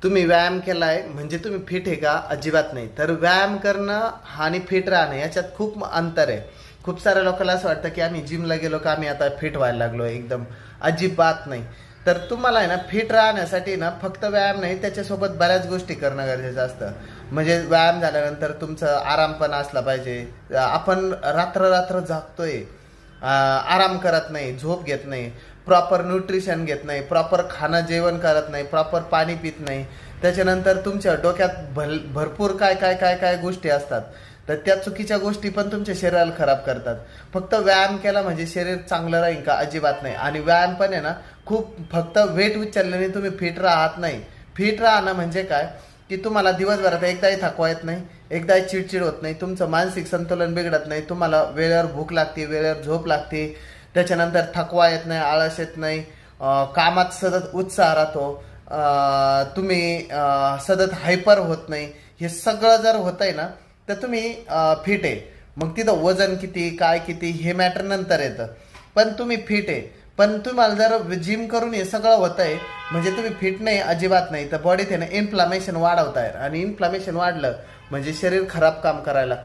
तुम्ही व्यायाम केलाय म्हणजे तुम्ही फिट आहे का? अजिबात नाही. तर व्यायाम करणं आणि फिट राहणं याच्यात खूप अंतर आहे. खूप साऱ्या लोकांना असं वाटतं की आम्ही जिमला गेलो का आम्ही आता फिट व्हायला लागलो एकदम. अजिबात नाही. तर तुम्हाला आहे ना फिट राहण्यासाठी ना फक्त व्यायाम नाही, त्याच्यासोबत बऱ्याच गोष्टी करणं गरजेचं असतं. म्हणजे व्यायाम झाल्यानंतर तुमचं आराम पण असला पाहिजे. आपण रात्र रात्र जागतोय, आराम करत नाही, झोप घेत नाही, प्रॉपर न्यूट्रिशन घेत नाही, प्रॉपर खाणं जेवण करत नाही, प्रॉपर पाणी पित नाही. त्याच्यानंतर तुमच्या डोक्यात भरपूर काय काय काय काय गोष्टी असतात. तर त्या चुकीच्या गोष्टी पण तुमच्या शरीराला खराब करतात. फक्त व्यायाम केला म्हणजे शरीर चांगलं राहील का? अजिबात नाही. आणि व्यायाम पण आहे ना, खूप फक्त वेट उचलल्याने तुम्ही फिट राहत नाही. फिट राहणं म्हणजे काय, की तुम्हाला दिवसभरात एकदाही थकवा येत नाही, एकदाही चिडचिड होत नाही, तुमचं मानसिक संतुलन बिघडत नाही, तुम्हाला वेळेवर भूक लागते, वेळेवर झोप लागते, त्याच्यानंतर थकवा येत नाही, आळस येत नाही, कामात सतत उत्साह राहतो, तुम्ही सतत हायपर होत नाही. हे सगळं जर होतंय ना तर तुम्ही फिट आहे. मग तिथं वजन किती काय किती हे मॅटर नंतर येतं, पण तुम्ही फिट आहे. पण तुम्हाला जर जिम करून हे सगळं होतंय म्हणजे तुम्ही फिट नाही, अजिबात नाही. तर बॉडीत आहे ना इन्फ्लामेशन वाढवताय, आणि इन्फ्लामेशन वाढलं म्हणजे शरीर खराब काम करायला लागतं.